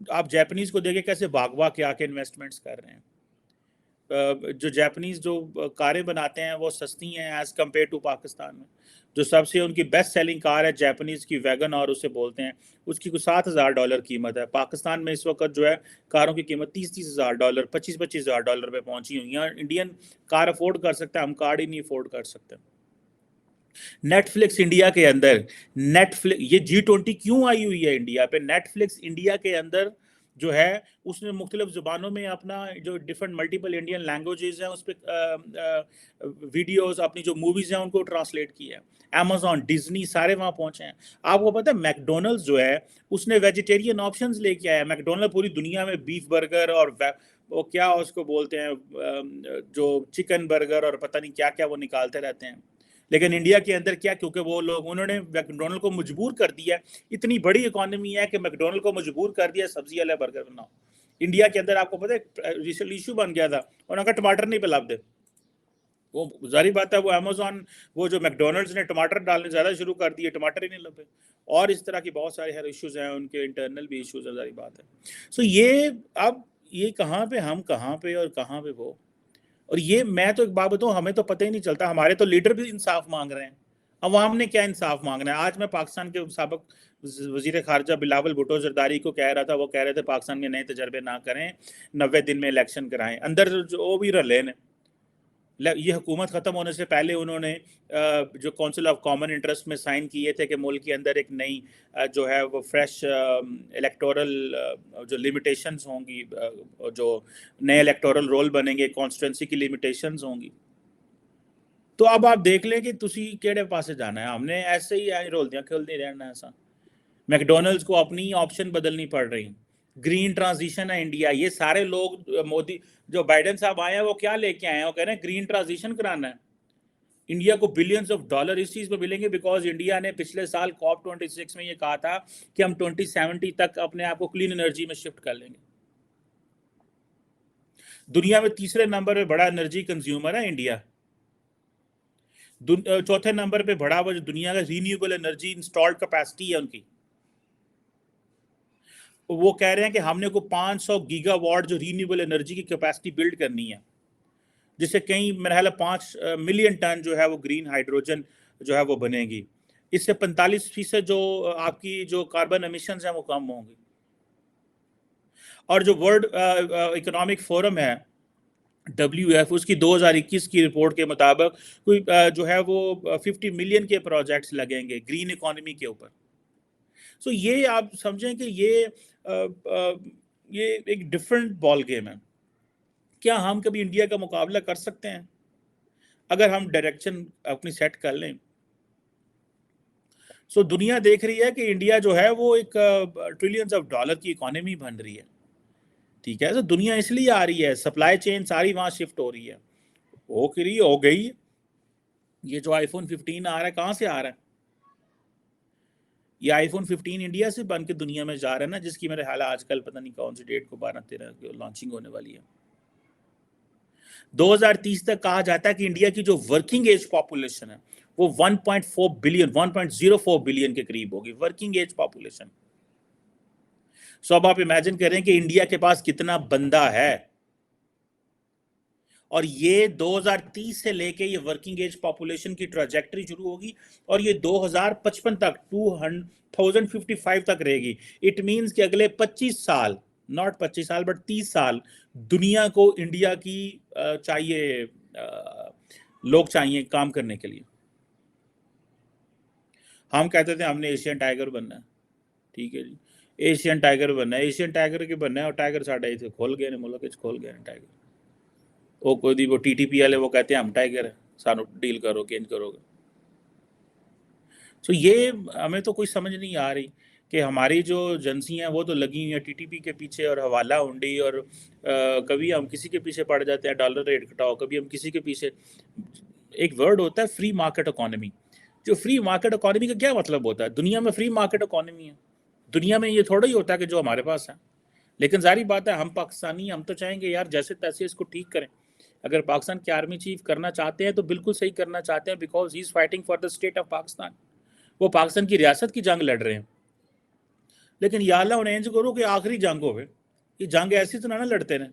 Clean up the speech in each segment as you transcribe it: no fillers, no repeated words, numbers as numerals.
آپ جیپنیز کو دیکھیں کیسے بھاگ بھاگ کے آ کے انویسٹمنٹس کر رہے ہیں. جو جیپنیز جو کاریں بناتے ہیں وہ سستی ہیں ایز کمپیئر ٹو پاکستان میں. جو سب سے ان کی بیسٹ سیلنگ کار ہے جیپنیز کی ویگن اور اسے بولتے ہیں, اس کی کوئی $7,000 قیمت ہے. پاکستان میں اس وقت جو ہے کاروں کی قیمت $30,000 $25,000 پہ پہنچی ہوئی ہیں. انڈین کار افورڈ کر سکتا ہے, ہم کار ہی نہیں افورڈ کر سکتے. نیٹ فلکس انڈیا کے اندر, یہ G20 کیوں آئی ہوئی ہے انڈیا پہ؟ نیٹ فلکس انڈیا کے اندر جو ہے اس نے مختلف زبانوں میں اپنا جو ڈفرنٹ ملٹیپل انڈین لینگویجز ہیں اس پہ ویڈیوز, اپنی جو موویز ہیں ان کو ٹرانسلیٹ کیا ہے. Amazon, ڈزنی سارے وہاں پہنچے ہیں. آپ کو پتہ ہے میکڈونلڈز جو ہے اس نے ویجیٹیرین آپشنز لے کے آیا. میکڈونلڈ پوری دنیا میں بیف برگر اور وہ کیا اس کو بولتے ہیں جو چکن برگر اور پتہ نہیں کیا کیا وہ نکالتے رہتے ہیں. لیکن انڈیا کے اندر کیا, کیونکہ وہ لوگ انہوں نے میکڈونلڈ کو مجبور کر دیا, اتنی بڑی اکانومی ہے کہ میکڈونلڈ کو مجبور کر دیا سبزی والا برگر بناؤ. انڈیا کے اندر آپ کو پتہ ہے ریسنٹ ایشو بن گیا تھا, انہوں نے کہا ٹماٹر نہیں پہ لابدے. وہ ظاہری بات ہے وہ Amazon وہ جو میکڈونلڈز نے ٹماٹر ڈالنے زیادہ شروع کر دیے, ٹماٹر ہی نہیں لبے. اور اس طرح کی بہت سارے ایشوز ہیں, ان کے انٹرنل بھی ایشوز ہیں, ظاہری بات ہے. سو یہ اب یہ کہاں پہ ہم کہاں پہ اور کہاں پہ وہ. اور یہ میں تو ایک بات بتاؤں, ہمیں تو پتہ ہی نہیں چلتا. ہمارے تو لیڈر بھی انصاف مانگ رہے ہیں, عوام نے کیا انصاف مانگنا ہے؟ آج میں پاکستان کے سابق وزیر خارجہ بلاول بھٹو زرداری کو کہہ رہا تھا, وہ کہہ رہے تھے پاکستان میں نئے تجربے نہ کریں, 90 دن میں الیکشن کرائیں. اندر جو وہ بھی رلے نے, یہ حکومت ختم ہونے سے پہلے انہوں نے جو کونسل آف کامن انٹرسٹ میں سائن کیے تھے کہ ملک کے اندر ایک نئی جو ہے وہ فریش الیکٹورل جو لمیٹیشنز ہوں گی, جو نئے الیکٹورل رول بنیں گے, کانسٹیٹوئنسی کی لمیٹیشنز ہوں گی. تو اب آپ دیکھ لیں کہ تسی کیڑے پاسے جانا ہے. ہم نے ایسے ہی رول دیا کھیل نہیں رہنا ایسا. میکڈونلڈز کو اپنی آپشن بدلنی پڑ رہی. گرین ٹرانزیشن ہے انڈیا. یہ سارے لوگ مودی جو بائیڈن صاحب آئے ہیں وہ کیا لے کے آئے ہیں؟ وہ کہہ رہے ہیں گرین ٹرانزیشن کرانا ہے. انڈیا کو بلینز آف ڈالر اس چیز پہ ملیں گے بیکاز انڈیا نے پچھلے سال COP26 میں یہ کہا تھا کہ ہم 2070 تک اپنے آپ کو کلین انرجی میں شفٹ کر لیں گے. دنیا میں تیسرے نمبر پہ بڑا انرجی کنزیومر ہے انڈیا. چوتھے نمبر پہ بڑا وہ جو دنیا کا رینیوبل انرجی انسٹالڈ کیپیسٹی ہے ان کی. وہ کہہ رہے ہیں کہ ہم نے کو 500 گیگا واٹ جو رینیوبل انرجی کی کیپیسٹی بلڈ کرنی ہے, جس سے کہیں میرا خیال ہے 5 ملین ٹن جو ہے وہ گرین ہائیڈروجن جو ہے وہ بنے گی. اس سے 45% جو آپ کی جو کاربن امیشنز ہیں وہ کم ہوں گی. اور جو ورلڈ اکنامک فورم ہے WF, اس کی 2021 کی رپورٹ کے مطابق کوئی جو ہے وہ 50 ملین کے پروجیکٹس لگیں گے گرین اکانومی کے اوپر. سو یہ آپ سمجھیں کہ یہ ایک ڈیفرنٹ بال گیم ہے. کیا ہم کبھی انڈیا کا مقابلہ کر سکتے ہیں اگر ہم ڈائریکشن اپنی سیٹ کر لیں؟ سو دنیا دیکھ رہی ہے کہ انڈیا جو ہے وہ ایک $ٹریلینز کی اکانومی بن رہی ہے. ٹھیک ہے, تو دنیا اس لیے آ رہی ہے, سپلائی چین ساری وہاں شفٹ ہو رہی ہے, ہو گئی. یہ جو iPhone 15 آ رہا ہے کہاں سے آ رہا ہے؟ یہ iPhone 15 انڈیا سے بن کے دنیا میں جا رہا ہے نا, جس کی میرے حال آج کل پتہ نہیں کون سی ڈیٹ کو 12-13 لانچنگ ہونے والی ہے. 2030 تک کہا جاتا ہے کہ انڈیا کی جو ورکنگ ایج پاپولیشن ہے وہ 1.04 بلین کے قریب ہوگی, ورکنگ ایج پاپولیشن. سو اب آپ امیجن کریں کہ انڈیا کے پاس کتنا بندہ ہے, اور یہ 2030 سے لے کے یہ ورکنگ ایج پاپولیشن کی ٹریجیکٹری شروع ہوگی اور یہ 2055 تک 2055 تک رہے گی. اٹ مینز کہ اگلے 25 سال, ناٹ 25 سال بٹ 30 سال دنیا کو انڈیا کی چاہیے, لوگ چاہیے کام کرنے کے لیے. ہم کہتے تھے ہم نے ایشین ٹائیگر بننا ہے. ٹھیک ہے جی, ایشین ٹائیگر بننا ہے, ایشین ٹائیگر کے بننا ہے, اور ٹائیگر ساڈے اتنے کھول گئے ملک کھول گئے ٹائیگر. وہ کوئی وہ TTP والے وہ کہتے ہیں ہم ٹائیگر ہیں, سانو ڈیل کرو کہ کرو گے. سو یہ ہمیں تو کوئی سمجھ نہیں آ رہی کہ ہماری جو ایجنسی ہیں وہ تو لگی ہوئی ہیں TTP کے پیچھے اور حوالہ ہنڈی, اور کبھی ہم کسی کے پیچھے پڑ جاتے ہیں ڈالر ریٹ گھٹاؤ, کبھی ہم کسی کے پیچھے. ایک ورڈ ہوتا ہے فری مارکیٹ اکانومی. جو فری مارکیٹ اکانومی کا کیا مطلب ہوتا ہے؟ دنیا میں فری مارکیٹ اکانومی ہے, دنیا میں یہ تھوڑا ہی ہوتا ہے کہ جو ہمارے پاس ہے. لیکن ظاہری بات ہے ہم پاکستانی, ہم تو چاہیں گے یار جیسے تیسے اس کو ٹھیک کریں. اگر پاکستان کے آرمی چیف کرنا چاہتے ہیں تو بالکل صحیح کرنا چاہتے ہیں, because he is fighting for the state of Pakistan. وہ پاکستان کی ریاست کی جنگ لڑ رہے ہیں. لیکن یا اللہ انہیں کرو کہ آخری جنگ ہوئے، یہ جنگ ایسی تو نہ لڑتے رہیں.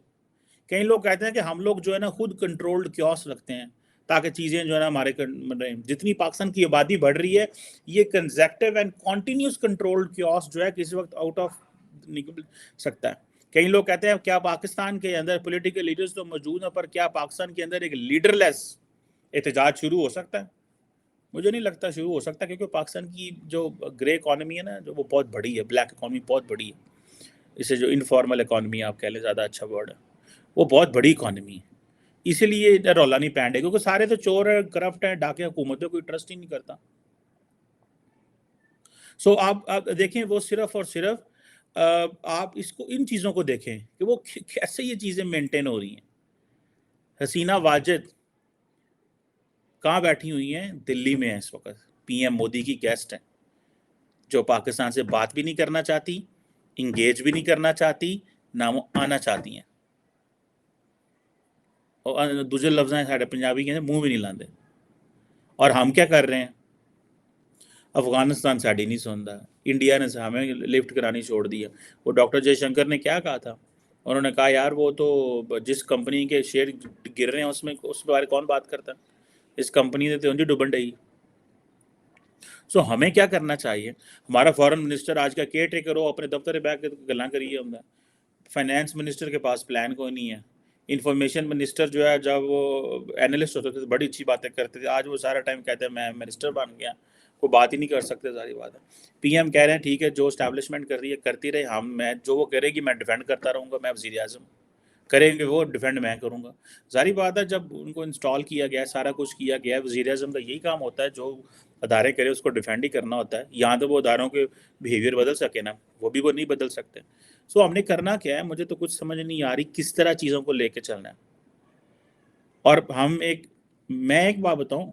کئی لوگ کہتے ہیں کہ ہم لوگ جو ہے نا خود کنٹرولڈ کیوس رکھتے ہیں تاکہ چیزیں جو ہے نا ہمارے جتنی پاکستان کی آبادی بڑھ رہی ہے یہ consecutive and continuous controlled caves جو ہے کسی وقت آؤٹ آف نکل سکتا ہے. کئی لوگ کہتے ہیں کیا پاکستان کے اندر پولیٹیکل لیڈرز تو موجود ہیں، پر کیا پاکستان کے اندر ایک لیڈر لیس احتجاج شروع ہو سکتا ہے؟ مجھے نہیں لگتا شروع ہو سکتا، کیونکہ پاکستان کی جو گرے اکانومی ہے نا، جو وہ بہت بڑی ہے، بلیک اکانومی بہت بڑی ہے، اسے جو انفارمل اکانومی آپ کہہ لیں زیادہ اچھا ورڈ ہے، وہ بہت بڑی اکانومی ہے. اسی لیے رولا نہیں پینڈ ہے، کیونکہ سارے تو چور ہیں، کرپٹ ہیں، ڈاکے، حکومتوں کوئی ٹرسٹ ہی نہیں کرتا. سو آپ دیکھیں وہ صرف اور صرف آپ اس کو ان چیزوں کو دیکھیں کہ وہ کیسے یہ چیزیں مینٹین ہو رہی ہیں. حسینہ واجد کہاں بیٹھی ہوئی ہیں؟ دلی میں ہیں اس وقت، پی ایم مودی کی گیسٹ ہیں، جو پاکستان سے بات بھی نہیں کرنا چاہتی، انگیج بھی نہیں کرنا چاہتی، نہ وہ آنا چاہتی ہیں. اور دوسرے لفظ ہیں ساڑھے پنجابی کے منہ بھی نہیں لاندے. اور ہم کیا کر رہے ہیں؟ افغانستان ساڑی نہیں سنتا، انڈیا نے ہمیں لفٹ کرانی چھوڑ دیا. وہ ڈاکٹر جے شنکر نے کیا کہا تھا؟ انہوں نے کہا یار وہ تو جس کمپنی کے شیئر گر رہے ہیں اس بارے کون بات کرتا ہے؟ اس کمپنی نے تو انجی ڈوبن ڈئی. سو ہمیں کیا کرنا چاہیے؟ ہمارا فورن منسٹر آج کا کیئر ٹیکر ہو، اپنے دفتر بیٹھ کے گلاں کریے. ہم فائنینس منسٹر کے پاس پلان کوئی نہیں ہے. انفارمیشن منسٹر جو ہے جب وہ اینالسٹ ہوتے تھے بڑی اچھی باتیں کرتے تھے، آج وہ سارا ٹائم کہتے ہیں میں منسٹر بن گیا، کوئی بات ہی نہیں کر سکتے. ساری بات ہے. پی ایم کہہ رہے ہیں ٹھیک ہے جو اسٹیبلشمنٹ کر رہی ہے کرتی رہے، میں جو وہ کرے گی میں ڈیفینڈ کرتا رہوں گا، میں وزیر اعظم کریں گے وہ ڈیفینڈ میں کروں گا. ظاہری بات ہے جب ان کو انسٹال کیا گیا ہے، سارا کچھ کیا گیا ہے، وزیر اعظم کا یہی کام ہوتا ہے جو ادارے کرے اس کو ڈیفینڈ ہی کرنا ہوتا ہے. یہاں تو وہ اداروں کے بیہیویئر بدل سکے نا، وہ بھی وہ نہیں بدل سکتے. سو ہم نے کرنا کیا ہے؟ مجھے تو کچھ سمجھ نہیں آ رہی کس طرح چیزوں کو لے کے چلنا ہے. اور میں ایک بات بتاؤں،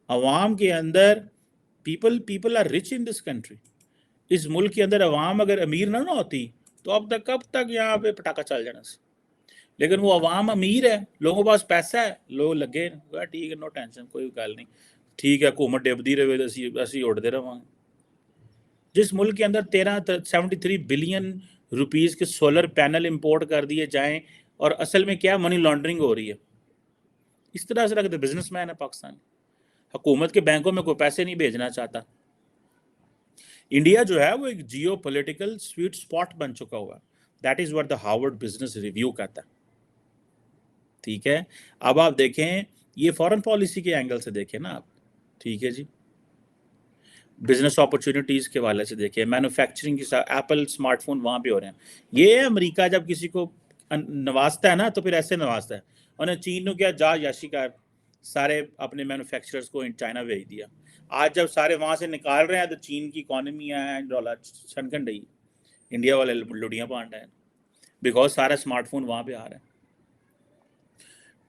عوام کے اندر people are rich in this country. اس ملک کے اندر عوام اگر امیر نہ ہوتی تو اب تک کب تک یہاں پہ پٹاخہ چل جانا سی. لیکن وہ عوام امیر ہے، لوگوں کے پاس پیسہ ہے، لوگ لگے ٹھیک ہے نو ٹینشن، کوئی گل نہیں، ٹھیک ہے حکومت ڈبدی رہے اسی اڑتے رہاں. جس ملک کے اندر 73 بلین روپیز کے سولر پینل امپورٹ کر دیے جائیں اور اصل میں کیا منی لانڈرنگ ہو رہی ہے. اس طرح سے لگتا ہے بزنس مین ہے پاکستان، حکومت کے بینکوں میں کوئی پیسے نہیں بھیجنا چاہتا. انڈیا جو ہے وہ ایک جیو پولیٹیکل سویٹ سپاٹ بن چکا ہوا. That is what the Harvard Business review کہتا ہے. ٹھیک ہے، اب آپ دیکھیں یہ فارن پالیسی کے اینگل سے دیکھیں نا آپ. ٹھیک ہے جی، بزنس اپرچونیٹیز کے والے سے دیکھیں، مینوفیکچرنگ کے ساتھ ایپل اسمارٹ فون وہاں پہ ہو رہے ہیں. یہ امریکہ جب کسی کو نوازتا ہے نا تو پھر ایسے نوازتا ہے. انہیں چین نے کیا جا یاشی کا سارے اپنے مینوفیکچررز کو چائنا بھیج دیا. آج جب سارے وہاں سے نکال رہے ہیں تو چین کی اکانومی ہے ڈالر چھنکن رہی، انڈیا والے لڑیاں پانڈ ہیں بیکاز سارا اسمارٹ فون وہاں پہ آ رہے ہیں.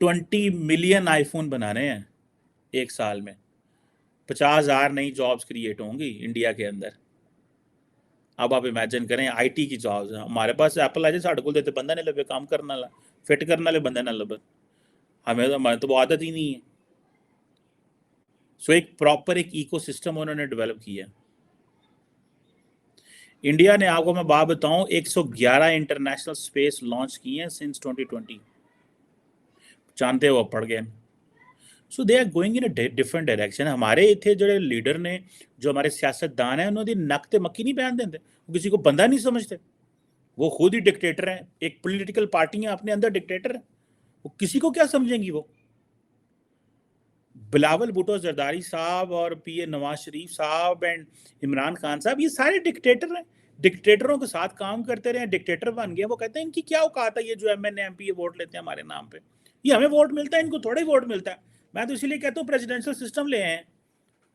20 ملین آئی فون بنا رہے ہیں ایک سال میں، 50,000 نئی جابز کریٹ ہوں گی انڈیا کے اندر. اب آپ امیجن کریں آئی ٹی کی جابز. ہمارے پاس ایپل آ جائے ساڑھے کو دیتے بندہ نہیں لبے کام کرنا لا فٹ کرنا لے بندہ نہ لبے، ہمیں تو وہ عادت ہی نہیں ہے. سو ایک پراپر ایک ایکو سسٹم انہوں نے ڈیولپ کیا. انڈیا نے آپ کو میں بات بتاؤں 111 انٹرنیشنل سپیس لانچ کی ہیں سنس 2020. جانتے ہو پڑ گئے. So they are going in a different direction. ہمارے اتنے جو لیڈر نے جو ہمارے سیاست دان ہیں انہوں نے نک تے مکی نہیں پہن دیں، وہ کسی کو بندہ نہیں سمجھتے. وہ خود ہی ڈکٹیٹر ہیں، ایک پولیٹیکل پارٹی ہیں اپنے اندر ڈکٹیٹر ہیں. وہ کسی کو کیا سمجھیں گی؟ وہ بلاول بھٹو زرداری صاحب اور پی اے نواز شریف صاحب اینڈ عمران خان صاحب یہ سارے ڈکٹیٹر ہیں. ڈکٹیٹروں کے ساتھ کام کرتے رہے، ڈکٹیٹر بن گئے. وہ کہتے ہیں ان کی کیا اوقات ہے یہ جو M N A M P vote لیتے ہیں ہمارے نام پہ، یہ ہمیں ووٹ ملتا ہے ان کو تھوڑے ووٹ ملتا ہے. میں تو اسی لیے کہتا ہوں پریزیڈنشل سسٹم لے آئیں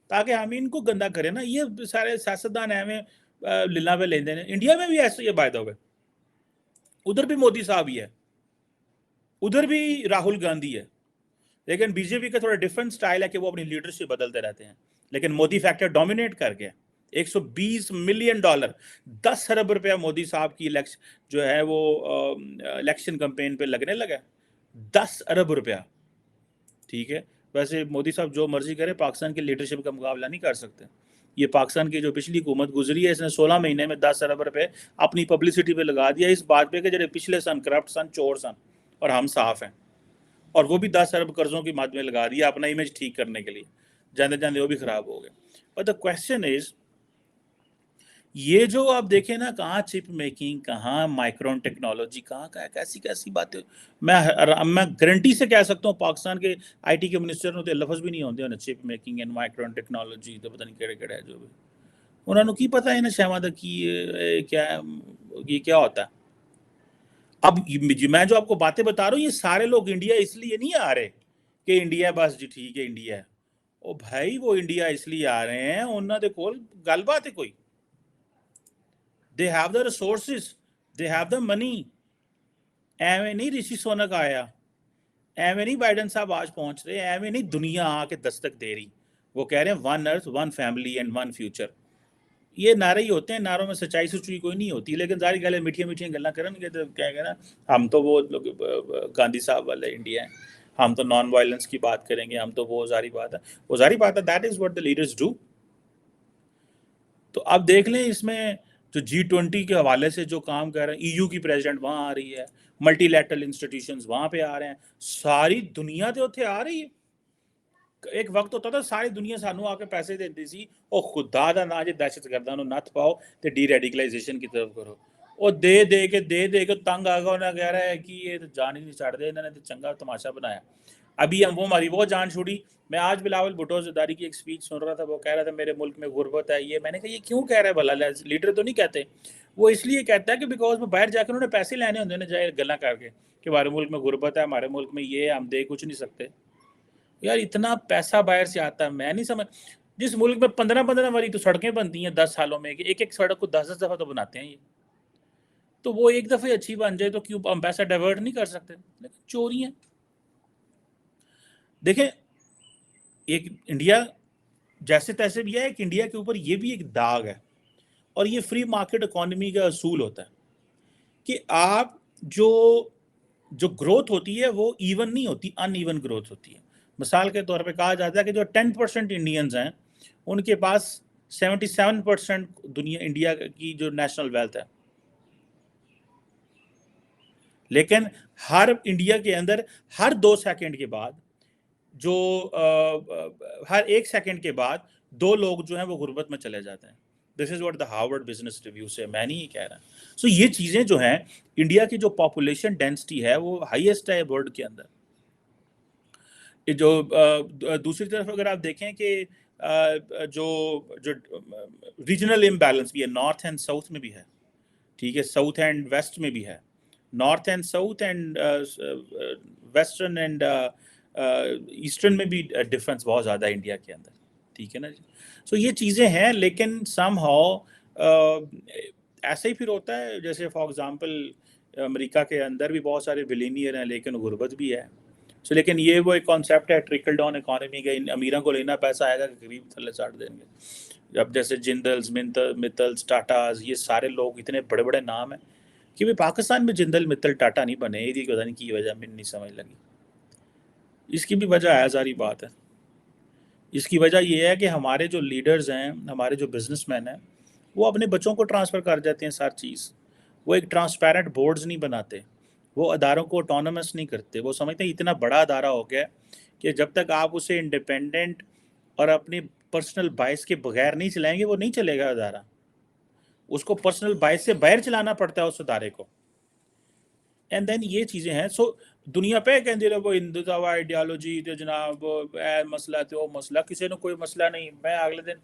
تاکہ ہم ان کو گندا کریں نا. یہ سارے سیاستدان ہیں للہ پہ لیندے ہیں. انڈیا میں بھی ایسا یہ باعث ہوئے، ادھر بھی مودی صاحب ہی ہے، ادھر بھی راہل گاندھی ہے. لیکن بی جے پی کا تھوڑا ڈفرنٹ سٹائل ہے کہ وہ اپنی لیڈرشپ بدلتے رہتے ہیں. لیکن مودی فیکٹر ڈومینیٹ کر گیا. $120 ملین 10 ارب روپیہ مودی صاحب کی جو ہے وہ الیکشن کمپین پہ لگنے لگا. 10 ارب روپیہ. ٹھیک ہے، ویسے مودی صاحب جو مرضی کرے پاکستان کی لیڈرشپ کا مقابلہ نہیں کر سکتے. یہ پاکستان کی جو پچھلی حکومت گزری ہے اس نے 16 مہینے میں 10 ارب روپے اپنی پبلسٹی پہ لگا دیا اس بات پہ کہ جڑے پچھلے سن کرپٹ سن چور سن اور ہم صاف ہیں، اور وہ بھی 10 ارب قرضوں کی مد میں لگا دیا اپنا امیج ٹھیک کرنے کے لیے، جاندے جاندے وہ بھی خراب ہو گئے. بٹ دا کوشچن از یہ جو آپ دیکھیں نا کہاں چپ میکنگ، کہاں مائکرون ٹیکنالوجی، کہاں کیسی کیسی باتیں. میں گارنٹی سے کہہ سکتا ہوں پاکستان کے آئی ٹی کے منسٹر نے لفظ بھی نہیں ہوتے انہیں چپ میکنگ اینڈ مائکرون ٹیکنالوجی تو پتہ نہیں کہڑے کہڑے ہے جو بھی انہوں نے کی پتہ ہے نا شہماد کی یہ کیا ہوتا ہے. اب میں جو آپ کو باتیں بتا رہا ہوں یہ سارے لوگ انڈیا اس لیے نہیں آ رہے کہ انڈیا بس جی ٹھیک ہے انڈیا ہے. او بھائی وہ انڈیا اس لیے آ رہے ہیں انہوں دے کول گل بات ہے کوئی. They have the resources, they have the money. ایویں نہیں رشی سونک آیا، ایویں نہیں بائیڈن صاحب آج پہنچ رہے، ایویں نہیں دنیا آ کے دستک دے رہی. وہ کہہ رہے ہیں one earth one family and one future. یہ نعرے ہی ہوتے ہیں، نعروں میں سچائی سچوئی کوئی نہیں ہوتی، لیکن ظاہر گل ہے میٹھیاں میٹھیاں گلاں کرن گے تو کیا کہ نا ہم تو وہ گاندھی صاحب والے انڈیا ہیں، ہم تو نان وائلنس کی بات کریں گے، ہم تو وہ ظاہری بات ہے، وہ ظاہری بات ہے that is what the leaders do. تو اب دیکھ لیں اس میں جو G20 کے حوالے سے جو کام کر رہے ہیں، EU کی پریزیڈنٹ وہاں آ رہی ہے، ملٹی لیٹرل انسٹیٹیوشنز وہاں پہ آ رہے ہیں، ساری دنیا تے اتنے آ رہی ہے. ایک وقت ہوتا تھا ساری دنیا سانو آ کے پیسے دیتی سی او خدا دا نا جی دہشت گرداں نو نتھ پاؤ تے ڈی ریڈیکلائزیشن کی طرف کرو. او دے کے تنگ آ گیا، انہیں کہہ رہا ہے کہ یہ جان ہی نہیں چھڑ دے، انہوں نے تو چنگا تماشا بنایا. ابھی ہم وہ ہماری وہ جان چھوڑی. میں آج بلاول بھٹو زرداری کی ایک سپیچ سن رہا تھا، وہ کہہ رہا تھا میرے ملک میں غربت ہے. یہ میں نے کہا یہ کیوں کہہ رہا ہے بھلا، لیڈر تو نہیں کہتے. وہ اس لیے کہتا ہے کہ بیکاز میں باہر جا کے انہوں نے پیسے لینے ہوتے ہیں جائے گلاں کر کے کہ ہمارے ملک میں غربت ہے، ہمارے ملک میں یہ ہم دے کچھ نہیں سکتے. یار اتنا پیسہ باہر سے آتا ہے، میں نہیں سمجھ. جس ملک میں 15 والی تو سڑکیں بنتی ہیں 10 سالوں میں، ایک ایک سڑک کو 10 دفعہ تو بناتے ہیں یہ. تو وہ ایک دفعہ اچھی بن جائے تو کیوں ہم پیسہ ڈائیورٹ نہیں کر سکتے؟ لیکن چوری ہیں. دیکھیں ایک انڈیا جیسے تیسے بھی ہے، ایک انڈیا کے اوپر یہ بھی ایک داغ ہے، اور یہ فری مارکیٹ اکانومی کا اصول ہوتا ہے کہ آپ جو گروتھ ہوتی ہے وہ ایون نہیں ہوتی، ان ایون گروتھ ہوتی ہے. مثال کے طور پہ کہا جاتا ہے کہ جو 10% انڈینز ہیں ان کے پاس 77% دنیا انڈیا کی جو نیشنل ویلتھ ہے. لیکن ہر انڈیا کے اندر ہر 2 سیکنڈ کے بعد جو ہر 1 سیکنڈ کے بعد 2 لوگ جو ہیں وہ غربت میں چلے جاتے ہیں. This is what the Harvard Business Review سے، میں نہیں یہ کہہ رہا. سو یہ چیزیں جو ہیں انڈیا کی جو پاپولیشن ڈینسٹی ہے وہ ہائیسٹ ہے ورلڈ کے اندر. جو دوسری طرف اگر آپ دیکھیں کہ جو ریجنل امبیلنس بھی ہے، نارتھ اینڈ ساؤتھ میں بھی ہے، ٹھیک ہے، ساؤتھ اینڈ ویسٹ میں بھی ہے، north and south and western and eastern میں بھی ڈفرینس بہت زیادہ ہے انڈیا کے اندر، ٹھیک ہے نا جی. سو یہ چیزیں ہیں، لیکن سم ہاؤ ایسا ہی پھر ہوتا ہے جیسے فار ایگزامپل امریکہ کے اندر بھی بہت سارے بلینئر ہیں لیکن غربت بھی ہے. سو لیکن یہ وہ ایک کانسیپٹ ہے ٹرکل ڈاؤن اکانومی کا، امیروں کو لینا پیسہ آئے گا کہ غریب تھلے ساٹ دیں گے. اب جیسے جندلز، متلز، ٹاٹاز، یہ سارے لوگ اتنے بڑے بڑے نام ہیں کہ بھی پاکستان میں جندل متل ٹاٹا نہیں بنے، یہ پتہ نہیں کی وجہ میں نہیں سمجھ لگی. اس کی بھی وجہ ہے ساری بات ہے. اس کی وجہ یہ ہے کہ ہمارے جو لیڈرز ہیں، ہمارے جو بزنس مین ہیں، وہ اپنے بچوں کو ٹرانسفر کر جاتے ہیں ساری چیز. وہ ایک ٹرانسپیرنٹ بورڈز نہیں بناتے، وہ اداروں کو آٹونومس نہیں کرتے. وہ سمجھتے ہیں اتنا بڑا ادارہ ہو گیا کہ جب تک آپ اسے انڈیپینڈنٹ اور اپنی پرسنل بائس کے بغیر نہیں چلائیں گے وہ نہیں چلے گا ادارہ. اس کو پرسنل بائس سے باہر چلانا پڑتا ہے اس ادارے کو. اینڈ دین یہ چیزیں ہیں. سو دنیا پہ کہتے ہیں وہ ہندوتوا آئیڈیالوجی تو جناب اے مسئلہ تو وہ مسئلہ، کسی نے کوئی مسئلہ نہیں. میں اگلے دن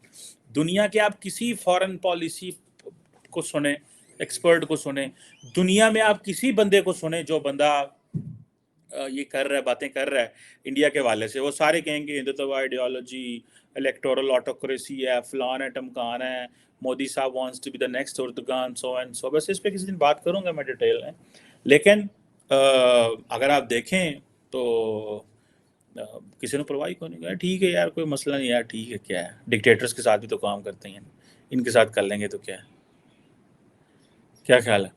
دنیا کے آپ کسی فارن پالیسی کو سنیں، ایکسپرٹ کو سنیں، دنیا میں آپ کسی بندے کو سنیں جو بندہ یہ کر رہا ہے، باتیں کر رہا ہے انڈیا کے حوالے سے، وہ سارے کہیں گے ہندوتوا آئیڈیالوجی، الیکٹورل آٹوکریسی ہے، فلان ہے ٹمکان ہے، مودی صاحب wants to be the next Erdogan, so and so. بس اس پہ کسی دن بات کروں گا میں ڈیٹیل میں. لیکن اگر آپ دیکھیں تو کسی نے پرواہی کو نہیں کہا ٹھیک ہے یار کوئی مسئلہ نہیں یار، ٹھیک ہے کیا ہے، ڈکٹیٹرز کے ساتھ بھی تو کام کرتے ہیں، ان کے ساتھ کر لیں گے تو کیا ہے. کیا خیال ہے؟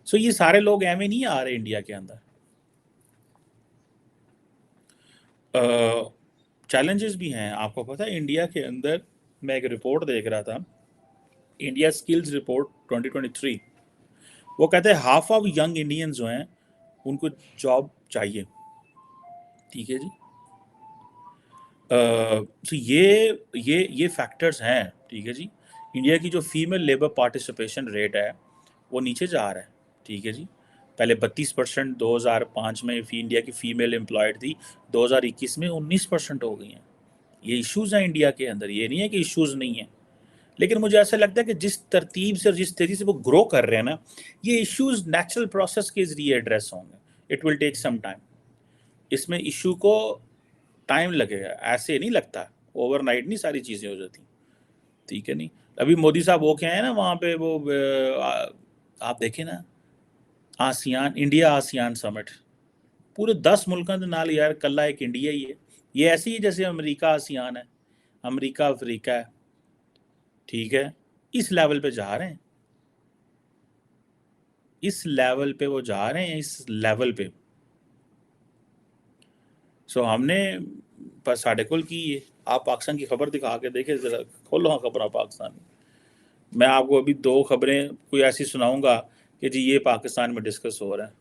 سو یہ سارے لوگ ایویں نہیں آ رہے انڈیا کے اندر. چیلنجز بھی ہیں. آپ کو پتہ ہے انڈیا کے اندر میں ایک رپورٹ دیکھ رہا تھا, انڈیا اسکلز رپورٹ 2023, وہ کہتے ہیں ہاف آف ینگ انڈینز جو ہیں ان کو جاب چاہیے. ٹھیک ہے جی, تو یہ فیکٹرز ہیں. ٹھیک ہے جی, انڈیا کی جو فیمیل لیبر پارٹیسپیشن ریٹ ہے وہ نیچے جا رہا ہے. ٹھیک ہے جی, پہلے 32% 2005 میں انڈیا کی فیمیل امپلائڈ تھی, 2021 میں 19% ہو گئی ہیں. یہ ایشوز ہیں انڈیا کے اندر, یہ نہیں ہے کہ ایشوز نہیں ہیں, لیکن مجھے ایسا لگتا ہے کہ جس ترتیب سے اور جس تیزی سے وہ گرو کر رہے ہیں نا, یہ ایشوز نیچرل پروسیس کے ذریعے ایڈریس ہوں گے. It will take some time. اس میں ایشو کو ٹائم لگے گا, ایسے نہیں لگتا, اوور نائٹ نہیں ساری چیزیں ہو جاتی. ٹھیک ہے نہیں, ابھی مودی صاحب وہ کیا ہیں نا وہاں پہ, وہ آپ دیکھیں نا, آسیان انڈیا آسیان سمٹ, پورے 10 ملکوں کے نال یار کلا ایک انڈیا ہی ہے. یہ ایسی ہی جیسے امریکہ آسیان ہے, امریکہ افریقہ ہے. ٹھیک ہے, اس لیول پہ جا رہے ہیں, اس لیول پہ وہ جا رہے ہیں, اس لیول پہ. سو ہم نے بس ساڑھے کل کی ہے. آپ پاکستان کی خبر دکھا کے دیکھیں ذرا, کھولو ہاں خبریں پاکستان میں. میں آپ کو ابھی 2 خبریں کوئی ایسی سناؤں گا کہ جی یہ پاکستان میں ڈسکس ہو رہا ہے.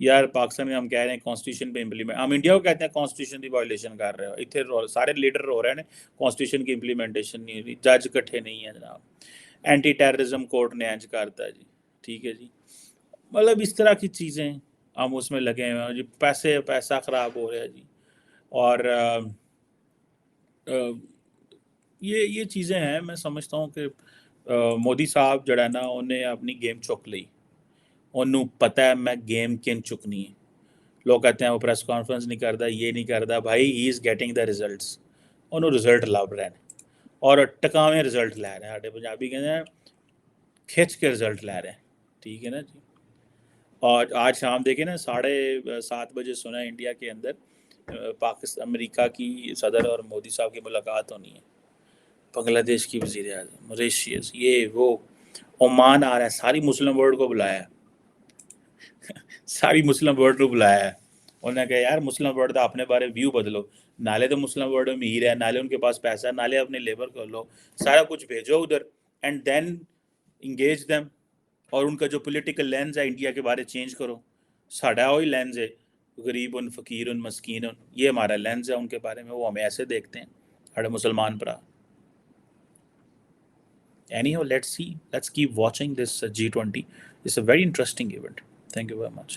یار پاکستان میں ہم کہہ رہے ہیں کانسٹیٹیوشن پہ امپلیمنٹ, ہم انڈیا کو کہتے ہیں کانسٹیٹیوشن کی وائلیشن کر رہے ہو. اتنے سارے لیڈر ہو رہے ہیں کانسٹیٹیوشن کی امپلیمنٹیشن نہیں ہوئی, جج کٹھے نہیں ہیں جناب, اینٹی ٹیررزم کورٹ نے انج کرتا ہے جی. ٹھیک ہے جی, مطلب اس طرح کی چیزیں ہم اس میں لگے ہوئے ہیں جی. پیسہ خراب ہو رہا ہے جی. اور یہ چیزیں ہیں. میں سمجھتا ہوں کہ مودی صاحب جڑا نا انہیں اپنی گیم چک لی, انہوں پتہ ہے میں گیم کن چکنی ہے. لوگ کہتے ہیں وہ پریس کانفرنس نہیں کرتا, یہ نہیں کرتا. بھائی ہی از گیٹنگ دا ریزلٹس, انہوں رزلٹ لب رہے ہیں اور ٹکاویں رزلٹ لے رہے ہیں. ہمارے پنجابی کہتے ہیں کھچ کے رزلٹ لے رہے ہیں. ٹھیک ہے نا جی. اور آج شام دیکھیں نا 7:30 بجے سنا انڈیا کے اندر پاکستان امریکہ کی صدر اور مودی صاحب کی ملاقات ہونی ہے. بنگلہ دیش کی وزیر اعظم, موریشیس, یہ وہ, عمان آ رہا ہے. ساری مسلم ورلڈ کو بلایا ہے, ساری مسلم ورلڈ کو بلایا ہے. انہوں نے کہا یار مسلم ورلڈ کا اپنے بارے ویو بدلو. نالے تو مسلم ورلڈ میں امیر ہے, نالے ان کے پاس پیسہ ہے, نالے اپنے لیبر کر لو, سارا کچھ بھیجو ادھر, اینڈ دین انگیج دیم. اور ان کا جو پولیٹیکل لینز ہے انڈیا کے بارے چینج کرو. ساڑھا وہی لینز ہے, غریب ان فقیر ان مسکین ان, یہ ہمارا لینز ہے ان کے بارے میں. وہ ہمیں ایسے دیکھتے ہیں ہمارے مسلمان پرا. Anyhow, let's keep watching this G20. It's a very interesting event. Thank you very much.